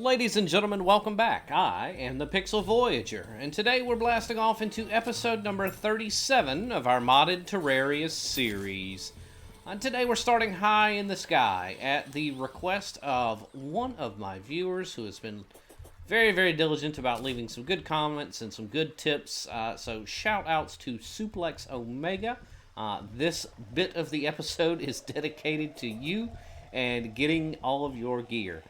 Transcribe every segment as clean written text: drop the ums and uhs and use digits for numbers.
Ladies and gentlemen, welcome back. I am the Pixel Voyager, and today we're blasting off into episode number 37 of our modded Terraria series. Today we're starting high in the sky at the request of one of my viewers who has been very, very diligent about leaving some good comments and some good tips. So shout outs to Suplex Omega. This bit of the episode is dedicated to you and getting all of your gear.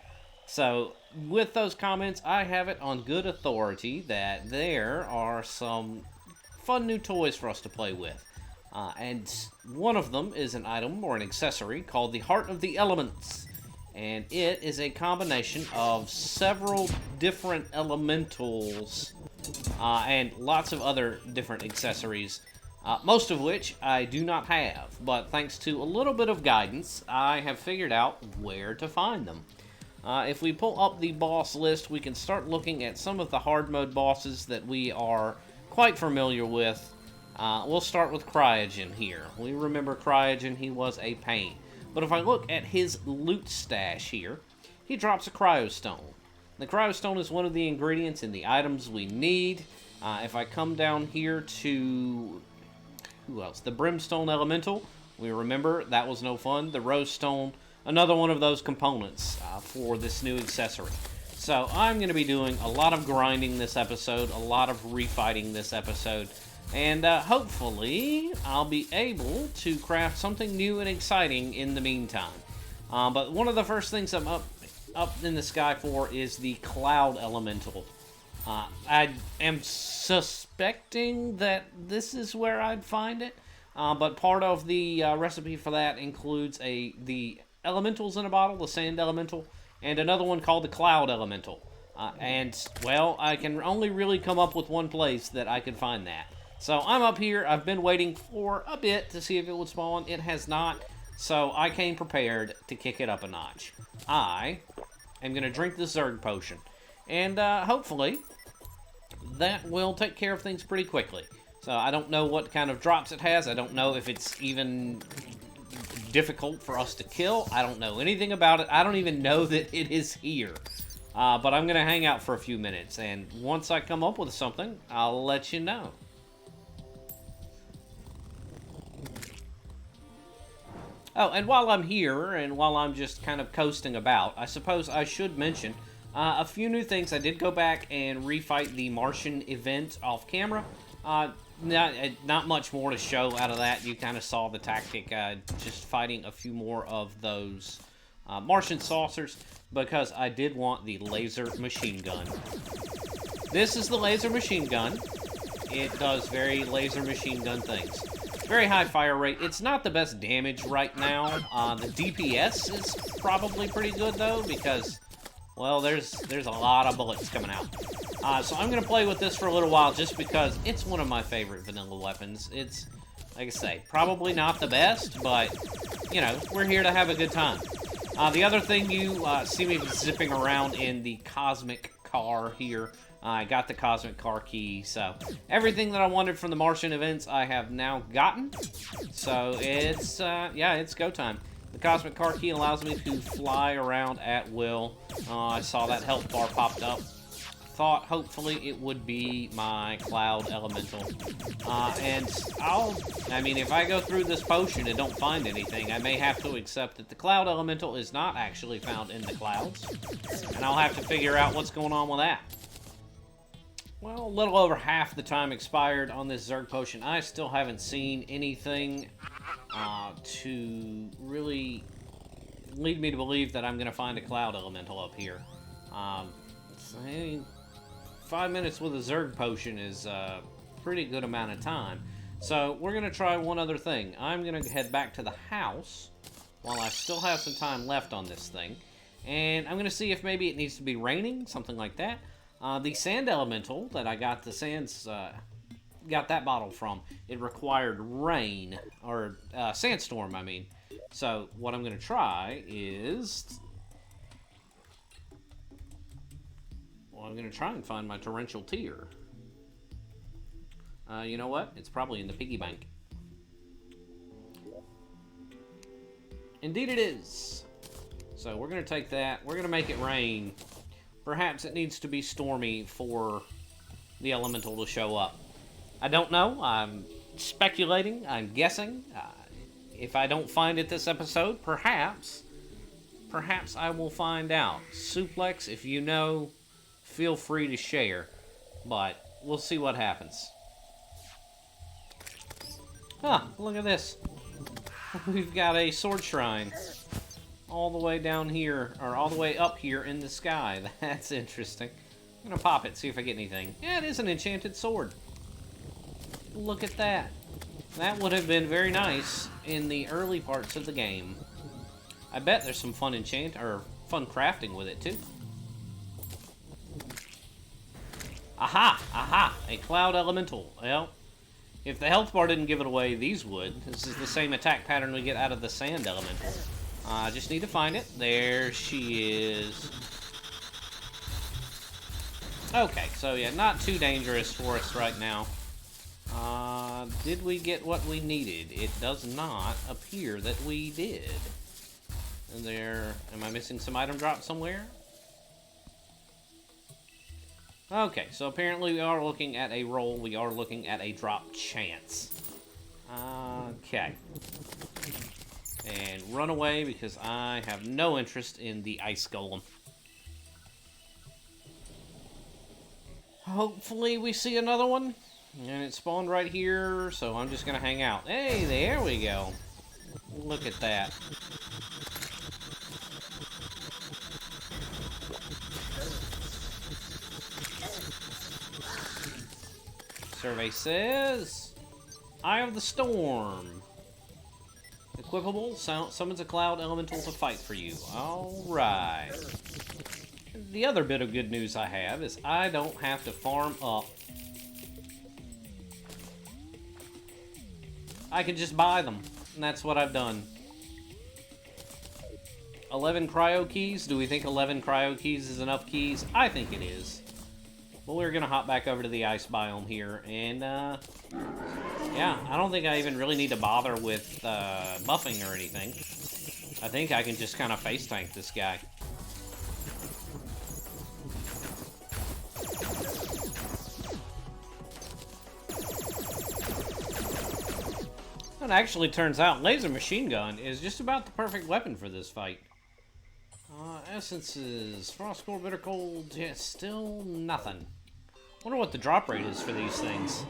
So, with those comments, I have it on good authority that there are some fun new toys for us to play with. And one of them is an item or an accessory called the Heart of the Elements. And it is a combination of several different elementals and lots of other different accessories. Most of which I do not have, but thanks to a little bit of guidance, I have figured out where to find them. If we pull up the boss list, we can start looking at some of the hard mode bosses that we are quite familiar with. We'll start with Cryogen here. We remember Cryogen, he was a pain. But if I look at his loot stash here, he drops a Cryostone. The Cryostone is one of the ingredients in the items we need. If I come down here to... who else? The Brimstone Elemental. We remember that was no fun. The Rose Stone, another one of those components for this new accessory. So I'm going to be doing a lot of grinding this episode, a lot of refighting this episode, and hopefully I'll be able to craft something new and exciting in the meantime. But one of the first things I'm up in the sky for is the Cloud Elemental. I am suspecting that this is where I'd find it, but part of the recipe for that includes the elementals in a bottle, the Sand Elemental, and another one called the Cloud Elemental. And, well, I can only really come up with one place that I could find that. So I'm up here. I've been waiting for a bit to see if it would spawn. It has not, so I came prepared to kick it up a notch. I am going to drink the Zerg potion, and hopefully that will take care of things pretty quickly. So I don't know what kind of drops it has. I don't know if it's even difficult for us to kill. I don't know anything about it. I don't even know that it is here. But I'm going to hang out for a few minutes, and once I come up with something, I'll let you know. Oh, and while I'm here, and while I'm just kind of coasting about, I suppose I should mention a few new things. I did go back and refight the Martian event off camera. Not much more to show out of that. You kind of saw the tactic, just fighting a few more of those Martian saucers, because I did want the laser machine gun. This is the laser machine gun. It does very laser machine gun things. Very high fire rate. It's not the best damage right now. The DPS is probably pretty good, though, because, well, there's a lot of bullets coming out. So I'm going to play with this for a little while just because it's one of my favorite vanilla weapons. It's, like I say, probably not the best, but, you know, we're here to have a good time. The other thing you see me zipping around in the Cosmic Car here. I got the Cosmic Car key, so everything that I wanted from the Martian events I have now gotten. So it's, yeah, it's go time. The Cosmic Car key allows me to fly around at will. I saw that health bar popped up. Thought hopefully it would be my Cloud Elemental. And I mean, if I go through this potion and don't find anything, I may have to accept that the Cloud Elemental is not actually found in the clouds. And I'll have to figure out what's going on with that. Well, a little over half the time expired on this Zerg potion. I still haven't seen anything to really lead me to believe that I'm going to find a Cloud Elemental up here. Hey, 5 minutes with a Zerg potion is a pretty good amount of time. So we're going to try one other thing. I'm going to head back to the house while I still have some time left on this thing. And I'm going to see if maybe it needs to be raining, something like that. The Sand Elemental that I got got that bottle from, it required rain, or sandstorm, I mean. So what I'm going to try is... well, I'm going to try and find my torrential tear. You know what? It's probably in the piggy bank. Indeed it is. So we're going to take that. We're going to make it rain Perhaps it needs to be stormy for the elemental to show up. I don't know. I'm speculating. I'm guessing. If I don't find it this episode, perhaps I will find out. Suplex, if you know, feel free to share. But we'll see what happens. Huh, look at this. We've got a sword shrine all the way down here, or all the way up here in the sky. That's interesting. I'm gonna pop it, see if I get anything. Yeah, it is an enchanted sword. Look at that. That would have been very nice in the early parts of the game. I bet there's some fun fun crafting with it too. Aha! Aha! A cloud elemental. Well, if the health bar didn't give it away, these would. This is the same attack pattern we get out of the sand elemental. I just need to find it. There she is. Okay, so yeah, not too dangerous for us right now. Did we get what we needed? It does not appear that we did. And am I missing some item drop somewhere? Okay, so apparently we are looking at a roll. We are looking at a drop chance. Okay. And run away because I have no interest in the ice golem. Hopefully we see another one. And it spawned right here, so I'm just gonna hang out. Hey, there we go. Look at that. Survey says, Eye of the Storm. Equipable, summons a cloud elemental to fight for you. Alright. The other bit of good news I have is I don't have to farm up. I can just buy them, and that's what I've done. 11 cryo keys. Do we think 11 cryo keys is enough keys? I think it is. But we're gonna hop back over to the ice biome here, and yeah, I don't think I even really need to bother with buffing or anything. I think I can just kind of face tank this guy. It actually turns out laser machine gun is just about the perfect weapon for this fight. Essences, frost core, bitter cold, yeah, still nothing. Wonder what the drop rate is for these things.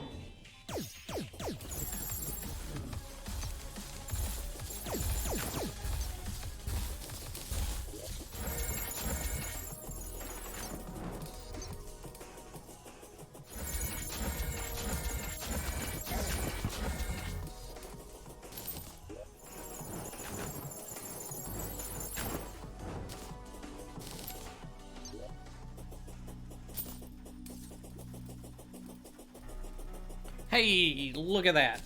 Hey, look at that.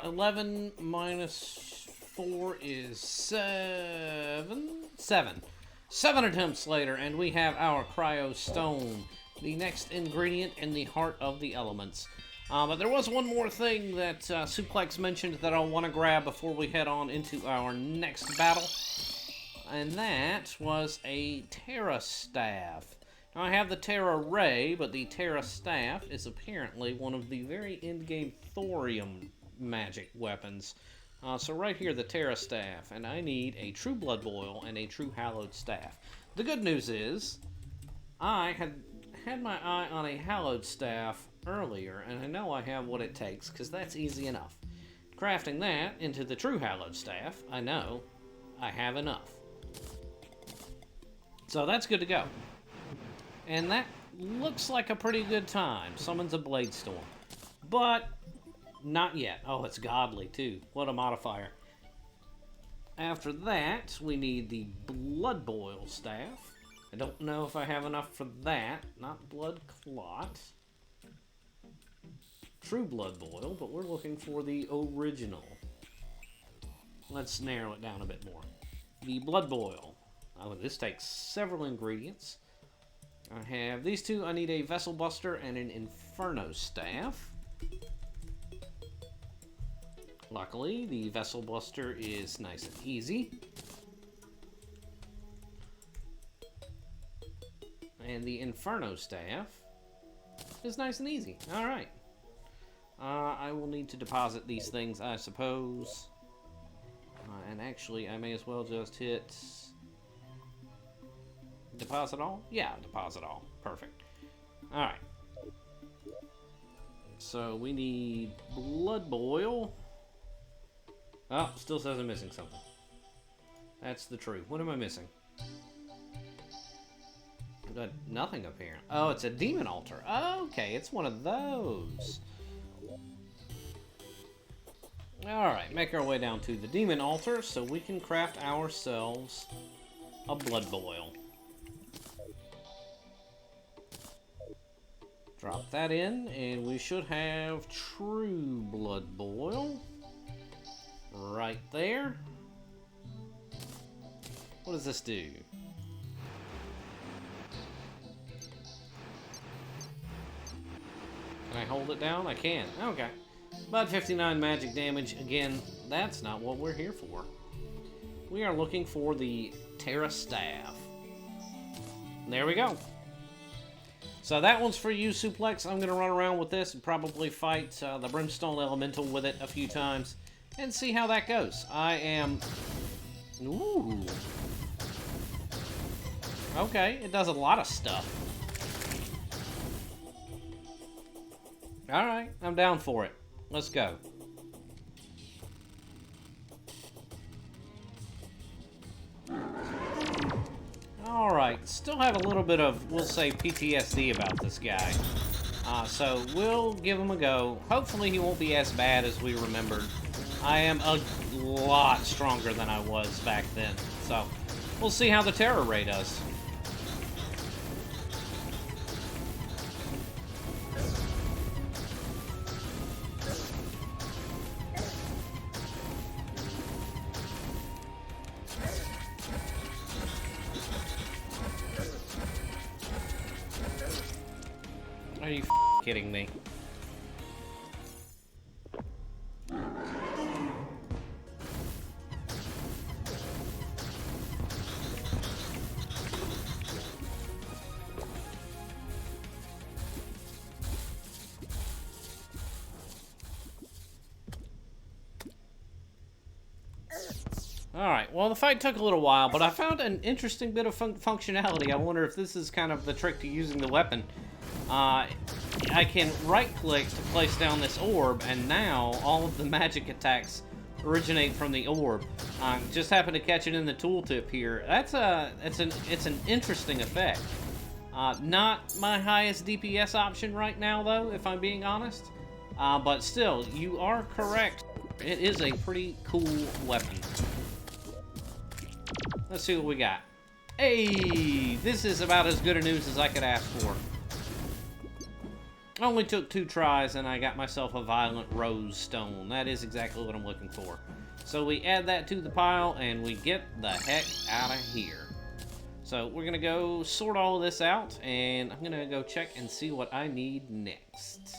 11 minus 4 is 7. 7. 7 attempts later, and we have our cryo stone, the next ingredient in the heart of the elements. But there was one more thing that Suplex mentioned that I want to grab before we head on into our next battle, and that was a Terra Staff. Now, I have the Terra Ray, but the Terra Staff is apparently one of the very end-game Thorium magic weapons. So right here, the Terra Staff, and I need a True Blood Boil and a True Hallowed Staff. The good news is, I had my eye on a Hallowed Staff earlier, and I know I have what it takes, because that's easy enough. Crafting that into the True Hallowed Staff, I know I have enough. So that's good to go. And that looks like a pretty good time. Summons a Blade Storm. But not yet. Oh, it's godly too. What a modifier. After that, we need the Blood Boil Staff. I don't know if I have enough for that. Not Blood Clot. True Blood Boil, but we're looking for the original. Let's narrow it down a bit more. The Blood Boil. Oh, this takes several ingredients. I have these two. I need a Vessel Buster and an Inferno Staff. Luckily, the Vessel Buster is nice and easy. And the Inferno Staff is nice and easy. Alright. I will need to deposit these things, I suppose. And actually, I may as well just hit... Deposit all? Yeah, deposit all. Perfect. Alright. So we need blood boil. Oh, still says I'm missing something. That's the truth. What am I missing? Nothing apparent. Oh, it's a demon altar. Okay, it's one of those. Alright, make our way down to the demon altar so we can craft ourselves a blood boil. Drop that in, and we should have true blood boil right there. What does this do? Can I hold it down? I can. Okay. About 59 magic damage. Again, that's not what we're here for. We are looking for the Terra Staff. There we go. So that one's for you, Suplex. I'm going to run around with this and probably fight the Brimstone Elemental with it a few times and see how that goes. I am... Ooh. Okay, it does a lot of stuff. Alright, I'm down for it. Let's go. Alright, still have a little bit of, we'll say, PTSD about this guy. So we'll give him a go. Hopefully he won't be as bad as we remembered. I am a lot stronger than I was back then. So we'll see how the Terror Ray does. Are you kidding me? Alright, well the fight took a little while, but I found an interesting bit of functionality. I wonder if this is kind of the trick to using the weapon. I can right-click to place down this orb, and now all of the magic attacks originate from the orb. Just happened to catch it in the tooltip here. It's an interesting effect. Not my highest DPS option right now, though, if I'm being honest. But still, you are correct. It is a pretty cool weapon. Let's see what we got. Hey, this is about as good a news as I could ask for. Only took 2 tries and I got myself a Violent Rose Stone. That is exactly what I'm looking for. So we add that to the pile and we get the heck out of here. So we're gonna go sort all of this out and I'm gonna go check and see what I need next.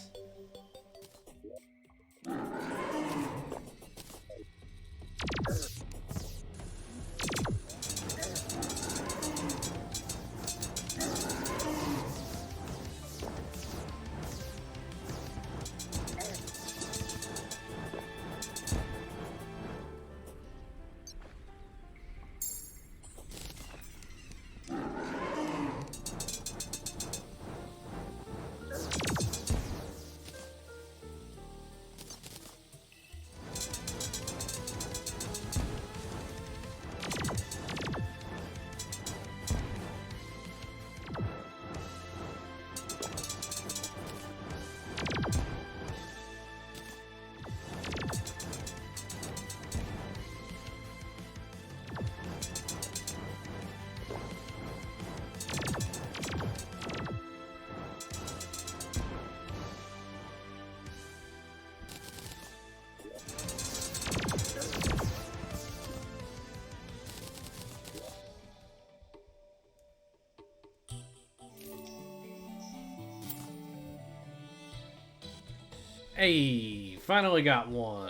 Hey, finally got one.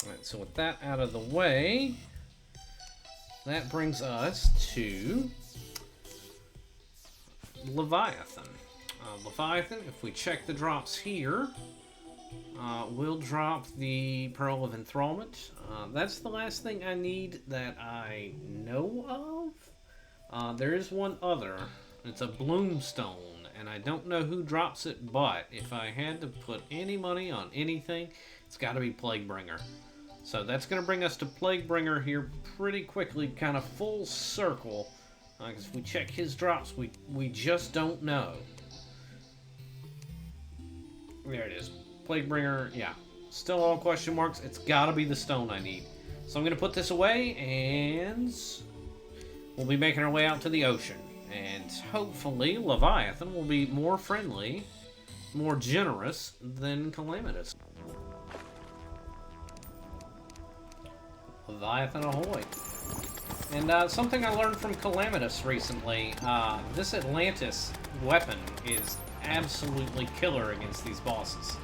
Alright, so with that out of the way, that brings us to Leviathan. Leviathan, if we check the drops here, we'll drop the Pearl of Enthrallment. That's the last thing I need that I know of. There is one other. It's a Bloomstone, and I don't know who drops it, but if I had to put any money on anything, it's got to be Plaguebringer. So that's going to bring us to Plaguebringer here pretty quickly, kind of full circle. Because if we check his drops, we just don't know. There it is. Plaguebringer, yeah. Still all question marks. It's got to be the stone I need. So I'm going to put this away, and we'll be making our way out to the ocean. And hopefully Leviathan will be more friendly, more generous than Calamitous. Leviathan ahoy. And something I learned from Calamitous recently, this Atlantis weapon is absolutely killer against these bosses.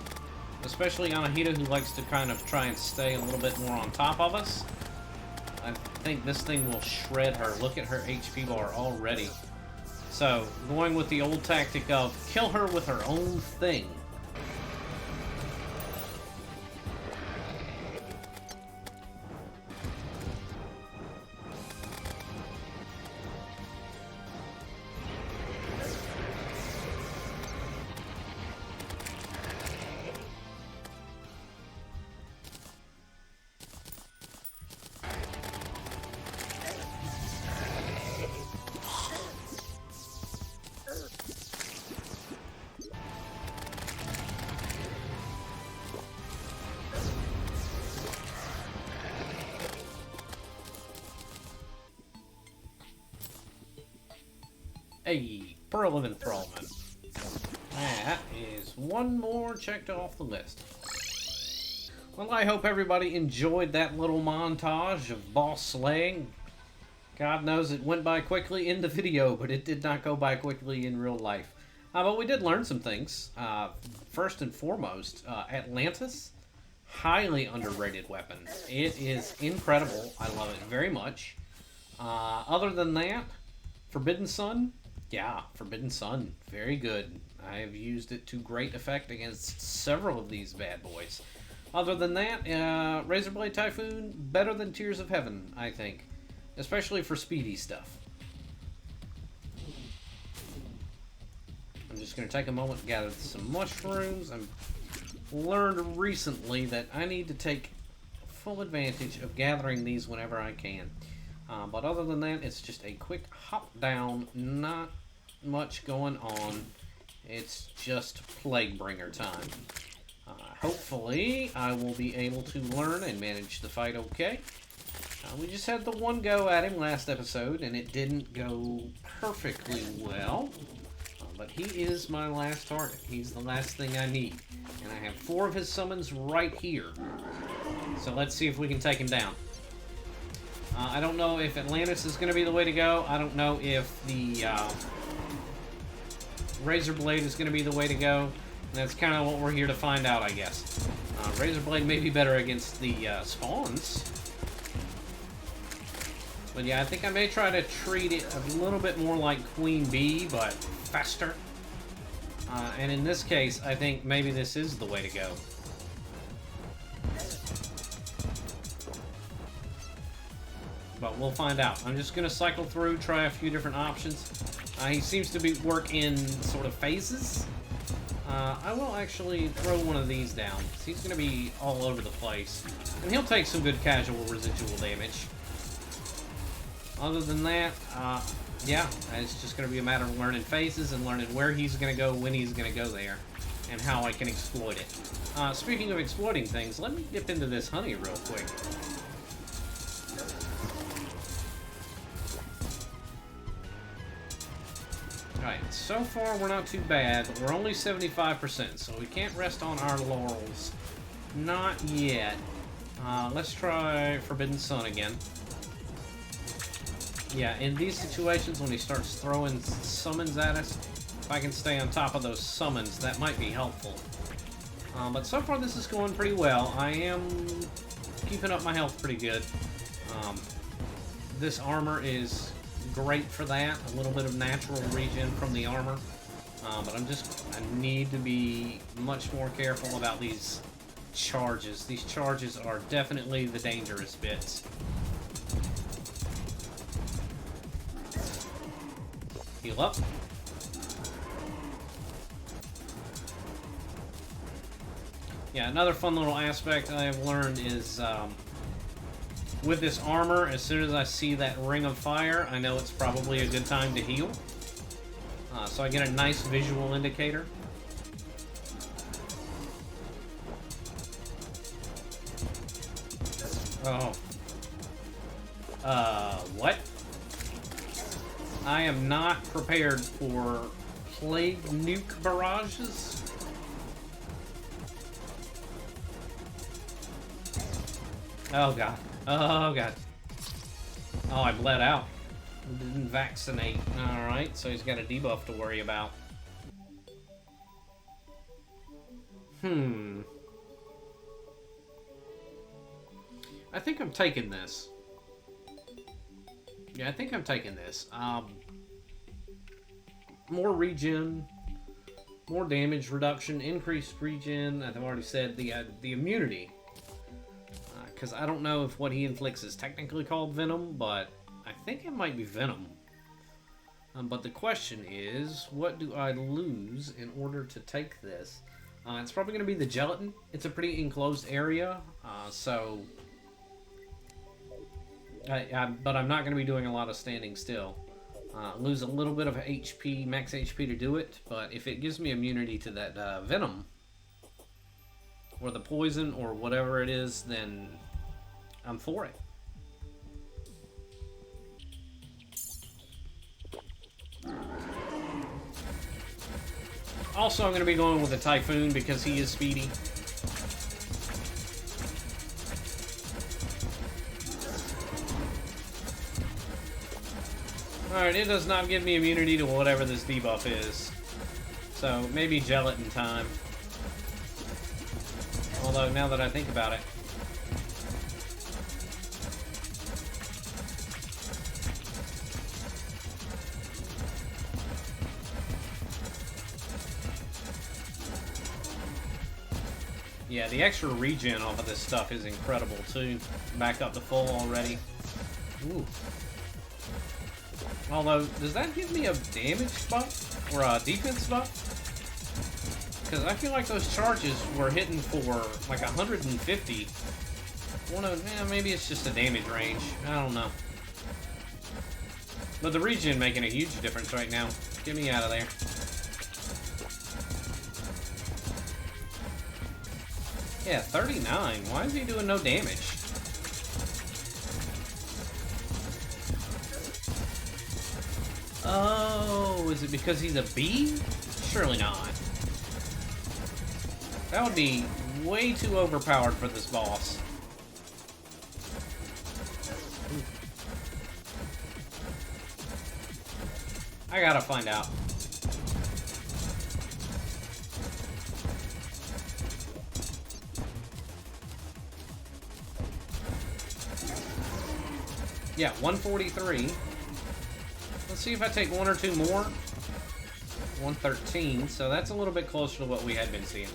Especially Anahita, who likes to kind of try and stay a little bit more on top of us. I think this thing will shred her. Look at her HP bar already. So, going with the old tactic of kill her with her own thing. Hey, Pearl of Enthrallment. That is one more checked off the list. Well, I hope everybody enjoyed that little montage of boss slaying. God knows it went by quickly in the video, but it did not go by quickly in real life. But we did learn some things. First and foremost, Atlantis, highly underrated weapon. It is incredible. I love it very much. Other than that, Forbidden Sun. Yeah, Forbidden Sun, very good. I have used it to great effect against several of these bad boys. Other than that, Razorblade Typhoon, better than Tears of Heaven, I think. Especially for speedy stuff. I'm just going to take a moment to gather some mushrooms. I've learned recently that I need to take full advantage of gathering these whenever I can. But other than that, it's just a quick hop down, not much going on. It's just Plaguebringer time. Hopefully, I will be able to learn and manage the fight okay. We just had the one go at him last episode, and it didn't go perfectly well. But he is my last target. He's the last thing I need. And I have 4 of his summons right here. So let's see if we can take him down. I don't know if Atlantis is going to be the way to go. I don't know if the Razorblade is going to be the way to go. And that's kind of what we're here to find out, I guess. Razorblade may be better against the spawns. But yeah, I think I may try to treat it a little bit more like Queen Bee, but faster. And in this case, I think maybe this is the way to go. But we'll find out. I'm just going to cycle through, try a few different options. He seems to work in sort of phases. I will actually throw one of these down. He's going to be all over the place. And he'll take some good casual residual damage. Other than that, yeah, it's just going to be a matter of learning phases and learning where he's going to go, when he's going to go there, and how I can exploit it. Speaking of exploiting things, let me dip into this honey real quick. Alright, so far we're not too bad, but we're only 75%, so we can't rest on our laurels. Not yet. Let's try Forbidden Sun again. Yeah, in these situations when he starts throwing summons at us, if I can stay on top of those summons, that might be helpful. But so far this is going pretty well. I am keeping up my health pretty good. This armor is great for that. A little bit of natural regen from the armor. But I need to be much more careful about these charges. These charges are definitely the dangerous bits. Heal up. Yeah, another fun little aspect I have learned is with this armor, as soon as I see that ring of fire, I know it's probably a good time to heal. So I get a nice visual indicator. Oh. What? I am not prepared for plague nuke barrages. Oh god. Oh god. Oh, I bled out. Didn't vaccinate. Alright, so he's got a debuff to worry about. I think I'm taking this. Yeah, I think I'm taking this. More regen, more damage reduction, increased regen. I've already said the immunity. Because I don't know if what he inflicts is technically called venom, but I think it might be venom. But the question is, what do I lose in order to take this? It's probably going to be the gelatin. It's a pretty enclosed area, but I'm not going to be doing a lot of standing still. Lose a little bit of HP, max HP to do it, but if it gives me immunity to that venom, or the poison, or whatever it is, then I'm for it. Also, I'm going to be going with the Typhoon because he is speedy. Alright, it does not give me immunity to whatever this debuff is. So, maybe gelatin time. Although, now that I think about it. Yeah, the extra regen off of this stuff is incredible, too. Back up to full already. Ooh. Although, does that give me a damage buff? Or a defense buff? Because I feel like those charges were hitting for like 150. Maybe it's just a damage range. I don't know. But the regen making a huge difference right now. Get me out of there. Yeah, 39. Why is he doing no damage? Oh, is it because he's a bee? Surely not. That would be way too overpowered for this boss. I gotta find out. Yeah, 143. Let's see if I take one or two more. 113, so that's a little bit closer to what we had been seeing.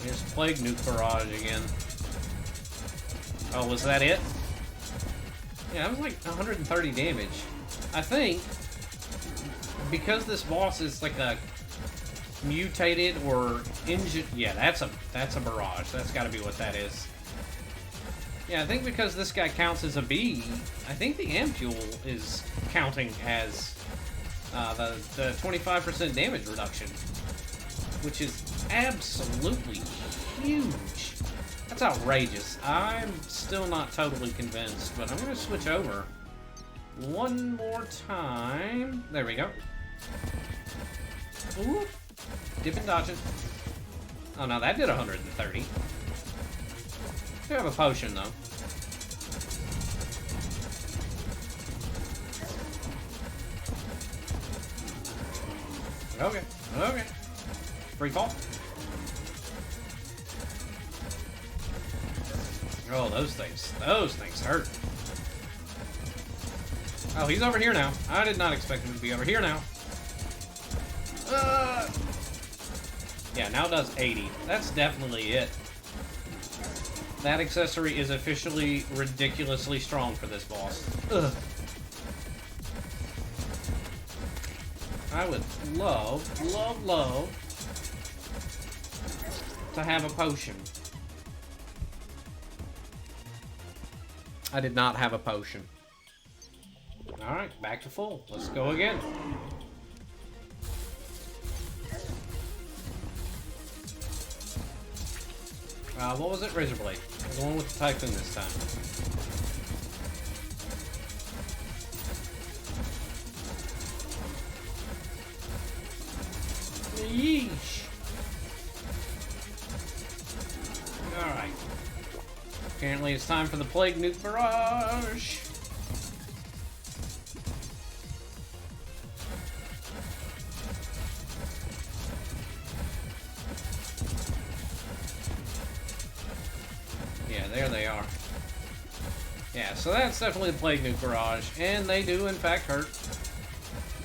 Here's Plague Nuke Barrage again. Oh, was that it? Yeah, that was like 130 damage. I think, because this boss is like a mutated or injured... Yeah, that's a barrage. That's gotta be what that is. Yeah, I think because this guy counts as a bee, I think the ampule is counting as the 25% damage reduction, which is absolutely huge. That's outrageous. I'm still not totally convinced, but I'm going to switch over one more time. There we go. Ooh. Dip and dodge it. Oh, no, that did 130. Do have a potion, though. Okay, okay. Free fall. Oh, those things hurt. Oh, he's over here now. I did not expect him to be over here now. Yeah, now it does 80. That's definitely it. That accessory is officially ridiculously strong for this boss. Ugh. I would love to have a potion. I did not have a potion. Alright, back to full. Let's go again. What was it? Razor Blade. The one with the Typhoon this time. Yeesh. Alright. Apparently it's time for the Plague Nuke Barrage. Yeah, there they are. Yeah, so that's definitely the Plague Nuke Barrage, and they do in fact hurt.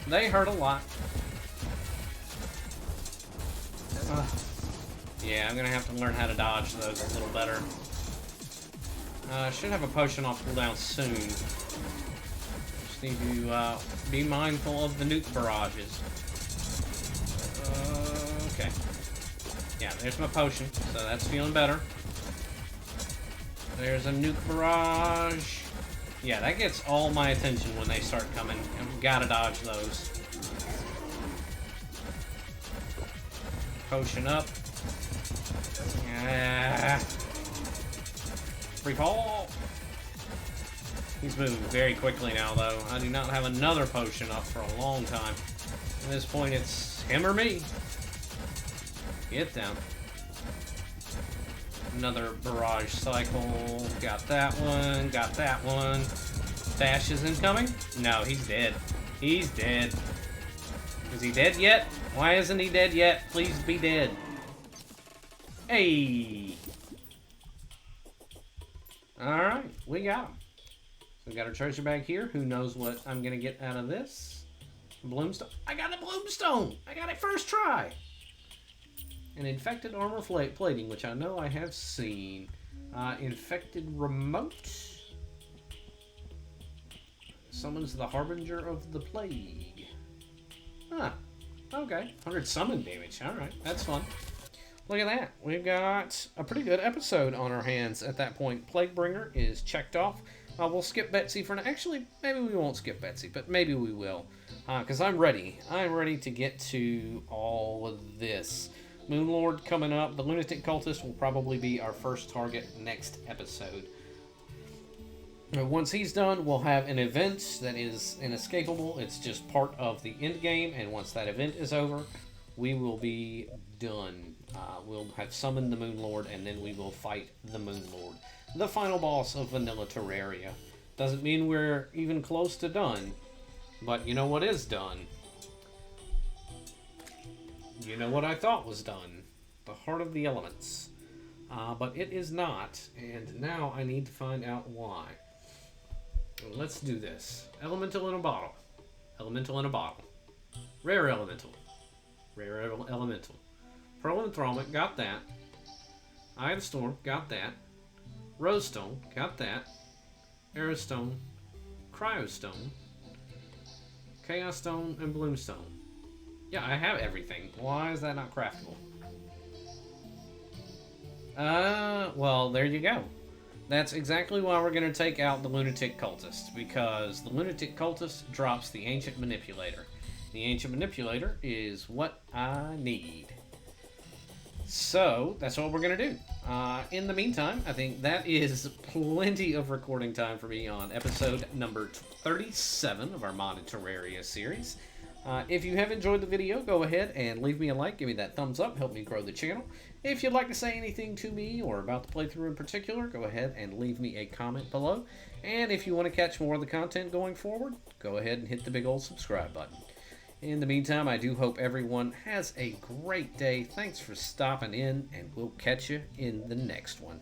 They hurt a lot. Yeah, I'm gonna have to learn how to dodge those a little better. I should have a potion off cooldown soon. Just need to be mindful of the nuke barrages. Okay. Yeah, there's my potion, so that's feeling better. There's a nuke barrage. Yeah, that gets all my attention when they start coming. I've gotta dodge those. Potion up. Yeah. Free fall. He's moving very quickly now, though. I do not have another potion up for a long time. At this point, it's him or me. Get down. Another barrage cycle. Got that one. Got that one. Dash is incoming? No, he's dead. He's dead. Is he dead yet? Why isn't he dead yet? Please be dead. Hey! Alright, we got him. So we got our treasure bag here. Who knows what I'm going to get out of this? Bloomstone. I got a Bloomstone! I got it first try! An infected armor plating, which I know I have seen. Infected remote. Summons the Harbinger of the Plague. Huh. Okay. 100 summon damage. Alright, that's fun. Look at that. We've got a pretty good episode on our hands at that point. Plaguebringer is checked off. We'll skip Betsy for now. Actually, maybe we won't skip Betsy, but maybe we will. Because I'm ready. I'm ready to get to all of this. Moonlord coming up. The Lunatic Cultist will probably be our first target next episode. Once he's done, we'll have an event that is inescapable. It's just part of the end game, and once that event is over, we will be done. We'll have summoned the Moonlord, and then we will fight the Moonlord, the final boss of Vanilla Terraria. Doesn't mean we're even close to done, but you know what is done? You know what I thought was done? The Heart of the Elements. But it is not, and now I need to find out why. Let's do this. Elemental in a bottle. Elemental in a bottle. Rare elemental. Rare elemental. Pearl Enthrallment, got that. Eye of the Storm, got that. Rosestone, got that. Aerostone, Cryostone, Chaos Stone, and Bloomstone. Yeah, I have everything. Why is that not craftable? Well, there you go. That's exactly why we're going to take out the Lunatic Cultist, because the Lunatic Cultist drops the Ancient Manipulator. The Ancient Manipulator is what I need. So, that's what we're going to do. In the meantime, I think that is plenty of recording time for me on episode number 37 of our Modded Terraria series. If you have enjoyed the video, go ahead and leave me a like, give me that thumbs up, help me grow the channel. If you'd like to say anything to me or about the playthrough in particular, go ahead and leave me a comment below. And if you want to catch more of the content going forward, go ahead and hit the big old subscribe button. In the meantime, I do hope everyone has a great day. Thanks for stopping in, and we'll catch you in the next one.